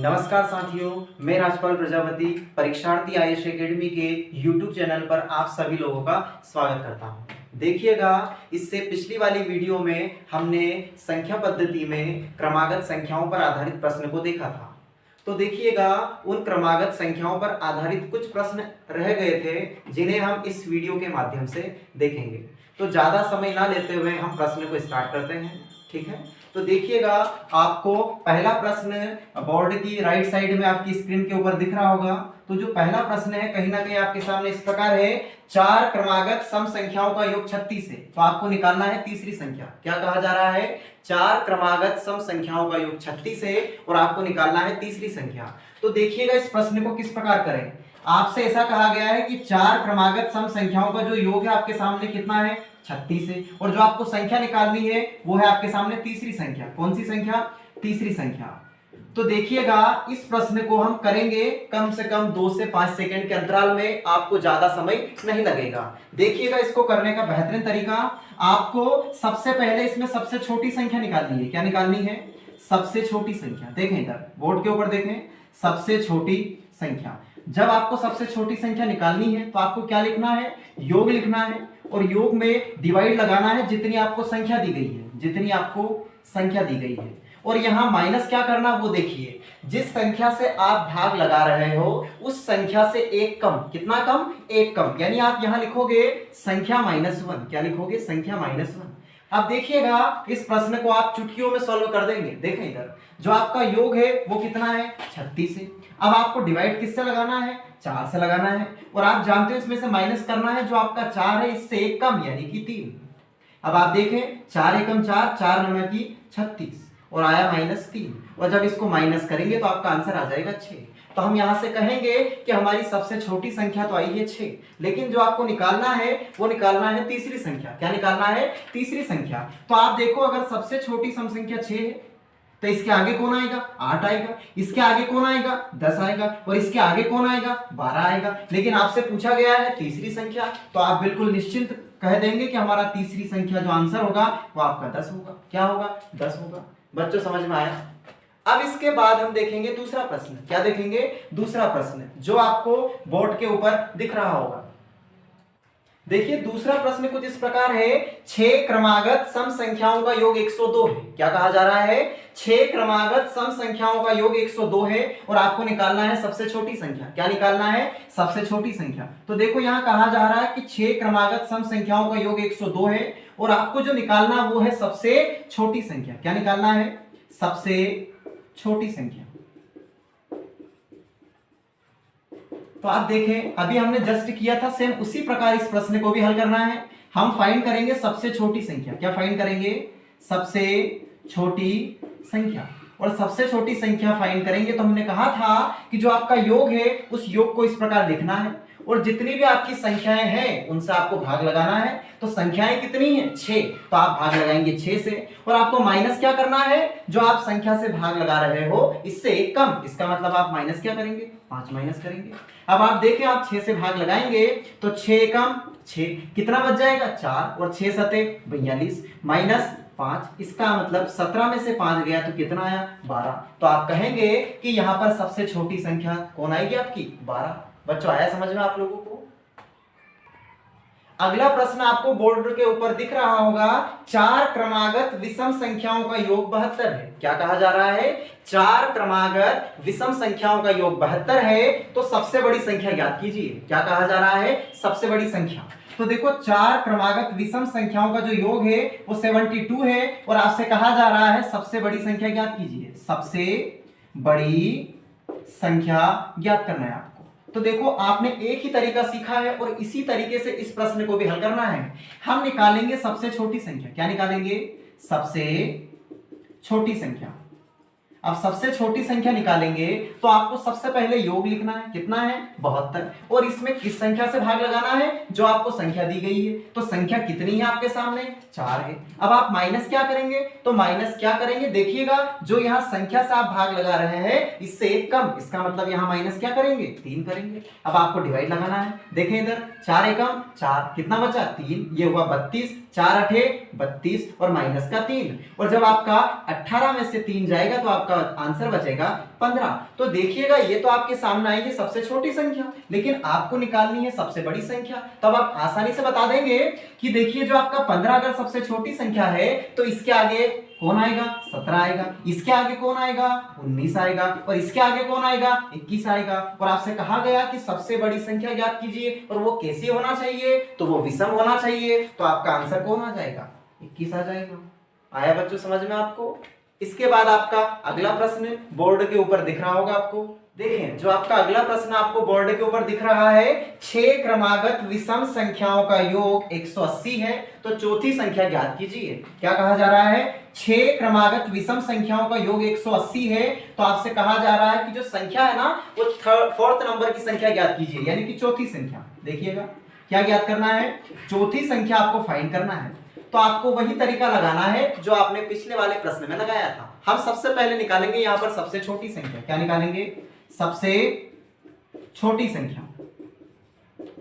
नमस्कार साथियों, मैं राजपाल प्रजापति परीक्षार्थी आयुष एकेडमी के YouTube चैनल पर आप सभी लोगों का स्वागत करता हूं। देखिएगा, इससे पिछली वाली वीडियो में हमने संख्या पद्धति में क्रमागत संख्याओं पर आधारित प्रश्न को देखा था। तो देखिएगा, उन क्रमागत संख्याओं पर आधारित कुछ प्रश्न रह गए थे जिन्हें हम इस वीडियो के माध्यम से देखेंगे। तो ज़्यादा समय ना लेते हुए हम प्रश्न को स्टार्ट करते हैं। ठीक है, तो देखिएगा, आपको पहला प्रश्न बोर्ड की राइट साइड में आपकी स्क्रीन के ऊपर दिख रहा होगा। तो जो पहला प्रश्न है कहीं ना कहीं आपके सामने इस प्रकार है, चार क्रमागत सम संख्याओं का योग 36 है। तो आपको निकालना है तीसरी संख्या। क्या कहा जा रहा है? चार क्रमागत सम संख्याओं का योग 36 है और आपको निकालना है तीसरी संख्या। तो देखिएगा, इस प्रश्न को किस प्रकार करें। आपसे ऐसा कहा गया है कि चार क्रमागत सम संख्याओं का जो योग है आपके सामने कितना है? 36 है। और जो आपको संख्या निकालनी है वो है आपके सामने तीसरी संख्या। कौन सी संख्या? तीसरी संख्या। तो देखिएगा, इस प्रश्न को हम करेंगे कम से कम 2 से 5 सेकंड के अंतराल में, आपको ज्यादा समय नहीं लगेगा। देखिएगा, इसको करने का बेहतरीन तरीका, आपको सबसे पहले इसमें सबसे छोटी संख्या निकालनी है। क्या निकालनी है? सबसे छोटी संख्या। देखें इधर बोर्ड के ऊपर, देखें सबसे छोटी संख्या। जब आपको सबसे छोटी संख्या निकालनी है तो आपको क्या लिखना है? योग लिखना है और योग में डिवाइड लगाना है जितनी आपको संख्या दी गई है, जितनी आपको संख्या दी गई है। और यहाँ माइनस क्या करना वो देखिए, जिस संख्या से आप भाग लगा रहे हो उस संख्या से एक कम। कितना कम? एक कम। यानी आप यहाँ लिखोगे संख्या -1। क्या लिखोगे? संख्या -1। अब देखिएगा, इस प्रश्न को आप चुटकियों में सॉल्व कर देंगे। देखें इधर, जो आपका योग है वो कितना है? 36 है। अब आपको डिवाइड किससे लगाना है? 4 से लगाना है। और आप जानते हो इसमें से माइनस करना है, जो आपका 4 है इससे एक कम यानी कि 3। अब आप देखें, 4 एकम 4, 4 9 की 36 और आया -3। और जब इसको माइनस करेंगे तो आपका आंसर आ जाएगा 6। तो हम यहां से कहेंगे कि हमारी सबसे छोटी संख्या तो आई है 6, लेकिन जो आपको निकालना है वो निकालना है तीसरी संख्या। क्या निकालना है? तीसरी संख्या। तो आप देखो, अगर सबसे छोटी सम संख्या 6 है तो इसके आगे कौन आएगा? 8 आएगा। इसके आगे कौन आएगा? 10 आएगा। और इसके आगे कौन आएगा? 12 आएगा। लेकिन आपसे पूछा गया है तीसरी संख्या, तो आप बिल्कुल निश्चिंत कह देंगे कि हमारा तीसरी संख्या जो आंसर होगा वो आपका 10 होगा। क्या होगा? 10 होगा। बच्चों समझ में आया? अब इसके बाद हम देखेंगे दूसरा प्रश्न। क्या देखेंगे? दूसरा प्रश्न जो आपको बोर्ड के ऊपर दिख रहा होगा। देखिए, दूसरा प्रश्न कुछ इस प्रकार है, 6 क्रमागत सम संख्याओं का योग 102 है। क्या कहा जा रहा है? 6 क्रमागत सम संख्याओं का योग 102 है और आपको निकालना है सबसे छोटी संख्या। क्या निकालना है? सबसे छोटी संख्या। तो देखो, यहां कहा जा रहा है कि 6 क्रमागत सम संख्याओं का योग 102 है और आपको जो निकालना वो है सबसे छोटी संख्या। क्या निकालना है? सबसे छोटी संख्या। तो आप देखें, अभी हमने जस्ट किया था, सेम उसी प्रकार इस प्रश्न को भी हल करना है। हम फाइंड करेंगे सबसे छोटी संख्या। क्या फाइंड करेंगे? सबसे छोटी संख्या। और सबसे छोटी संख्या फाइंड करेंगे तो हमने कहा था कि जो आपका योग है उस योग को इस प्रकार लिखना है और जितनी भी आपकी संख्याएं हैं उनसे आपको भाग लगाना है। तो संख्याएं कितनी हैं? 6। तो आप भाग लगाएंगे 6 से और आपको माइनस क्या करना है? जो आप संख्या से भाग लगा रहे हो इससे एक कम। इसका मतलब आप माइनस क्या करेंगे? 5 माइनस करेंगे। अब आप देखें, आप 6 से भाग लगाएंगे तो 6 कम 6, कितना बच जाएगा? 4 और 6 सते 42 माइनस 5। इसका मतलब 17 में से 5 गया तो कितना आया? 12। तो आप कहेंगे कि यहां पर सबसे छोटी संख्या कौन आएगी? आपकी 12। बच्चों, आया समझ में आप लोगों को? अगला प्रश्न आपको बोर्ड के ऊपर दिख रहा होगा, 4 क्रमागत विषम संख्याओं का योग 72 है। क्या कहा जा रहा है? 4 क्रमागत विषम संख्याओं का योग 72 है। तो सबसे बड़ी संख्या ज्ञात कीजिए। क्या कहा जा रहा है? सबसे बड़ी संख्या। तो देखो, 4 क्रमागत विषम संख्याओं का जो योग है वो 72 है और आपसे कहा जा रहा है सबसे बड़ी संख्या ज्ञात कीजिए। सबसे बड़ी संख्या ज्ञात करना है आपको। तो देखो, आपने एक ही तरीका सीखा है और इसी तरीके से इस प्रश्न को भी हल करना है। हम निकालेंगे सबसे छोटी संख्या। क्या निकालेंगे? सबसे छोटी संख्या। अब सबसे छोटी संख्या निकालेंगे तो आपको सबसे पहले योग लिखना है। कितना है? 72। और इसमें किस संख्या से भाग लगाना है? जो आपको संख्या दी गई है। तो संख्या कितनी है आपके सामने? 4 है। अब आप माइनस क्या करेंगे? तो माइनस क्या करेंगे? देखिएगा, जो यहाँ संख्या से आप भाग लगा रहे हैं इससे एक कम। इसका मतलब यहाँ माइनस क्या करेंगे? 3 करेंगे। अब आपको डिवाइड लगाना है। देखें इधर, 4 एकम 4, कितना बचा? 3। ये हुआ 32, 4 8 32 और माइनस का 3। और जब आपका 18 में से 3 जाएगा तो आपका आपका आंसर बचेगा 15। तो देखिएगा ये तो आपके सामने आएगी सबसे छोटी संख्या, लेकिन आपको निकालनी है सबसे बड़ी संख्या। तब आप आसानी से बता देंगे कि देखिए जो आपका 15 अगर सबसे छोटी संख्या है तो इसके आगे कौन आएगा, 17 आएगा, इसके आगे कौन आएगा, 19 आएगा, और इसके आगे कौन आएगा, 21 आएगा। और आपसे कहा गया कि सबसे बड़ी संख्या ज्ञात कीजिए, और वो कैसे होना चाहिए, तो वो विषम होना चाहिए। तो आपका आंसर कौन आ जाएगा, 21 आ जाएगा। आया बच्चों समझ में आपको? इसके बाद आपका अगला प्रश्न बोर्ड के ऊपर दिख रहा होगा आपको। देखें जो आपका अगला प्रश्न आपको बोर्ड के ऊपर दिख रहा है, 6 क्रमागत विषम संख्याओं का योग 180 है, तो चौथी संख्या ज्ञात कीजिए। क्या कहा जा रहा है, 6 क्रमागत विषम संख्याओं का योग 180 है, तो आपसे कहा जा रहा है कि जो संख्या है ना वो फोर्थ नंबर की संख्या ज्ञात कीजिए, यानी कि चौथी संख्या। देखिएगा क्या ज्ञात करना है, चौथी संख्या आपको फाइंड करना है। तो आपको वही तरीका लगाना है जो आपने पिछले वाले प्रश्न में लगाया था। हम सबसे पहले निकालेंगे यहां पर सबसे छोटी संख्या। क्या निकालेंगे, सबसे छोटी संख्या।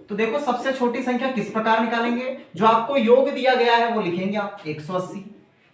तो देखो सबसे छोटी संख्या किस प्रकार निकालेंगे, जो आपको योग दिया गया है वो लिखेंगे आप 180।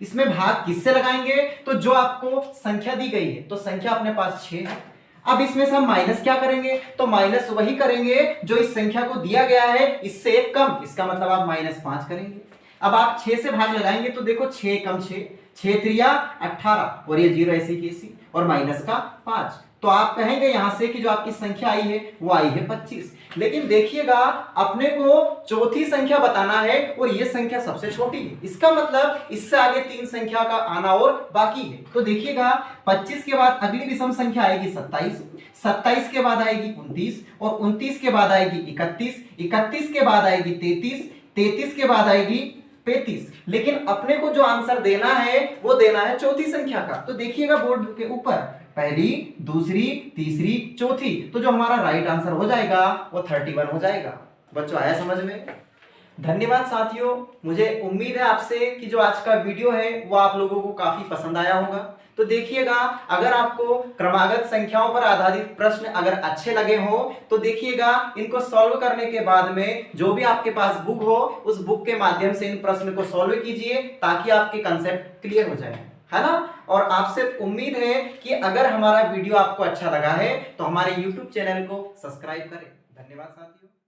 इसमें भाग किससे लगाएंगे, तो जो आपको संख्या दी गई है, तो संख्या अपने पास 6 है। अब इसमें से हम माइनस क्या करेंगे, तो माइनस वही करेंगे जो इस संख्या को दिया गया है इससे एक कम, इसका मतलब आप -5 करेंगे। अब आप 6 से भाग लगाएंगे तो देखो 6 कम 6, 6 3 18, और ये 0 ऐसी की ऐसी, और माइनस का 5। तो आप कहेंगे यहां से कि जो आपकी संख्या आई है वो आई है 25। लेकिन देखिएगा अपने को चौथी संख्या बताना है और ये संख्या सबसे छोटी है, इसका मतलब इससे आगे 3 संख्या का आना और बाकी है। तो देखिएगा 25 के बाद अगली विषम संख्या आएगी 27, 27 के बाद आएगी 29, और 29 के बाद आएगी 31, 31 के बाद आएगी 33, 33 के बाद आएगी 35। लेकिन अपने को जो आंसर देना है वो देना है चौथी संख्या का। तो देखिएगा बोर्ड के ऊपर पहली, दूसरी, तीसरी, चौथी, तो जो हमारा राइट आंसर हो जाएगा वो 31 हो जाएगा। बच्चों आया समझ में? धन्यवाद साथियों, मुझे उम्मीद है आपसे कि जो आज का वीडियो है वो आप लोगों को काफी पसंद आया होगा। तो देखिएगा अगर आपको क्रमागत संख्याओं पर आधारित प्रश्न अगर अच्छे लगे हो तो देखिएगा इनको सॉल्व करने के बाद में जो भी आपके पास बुक हो उस बुक के माध्यम से इन प्रश्न को सॉल्व कीजिए, ताकि आपके कंसेप्ट क्लियर हो जाए, है ना। और आपसे उम्मीद है कि अगर हमारा वीडियो आपको अच्छा लगा है तो हमारे YouTube चैनल को सब्सक्राइब करें। धन्यवाद साथियों।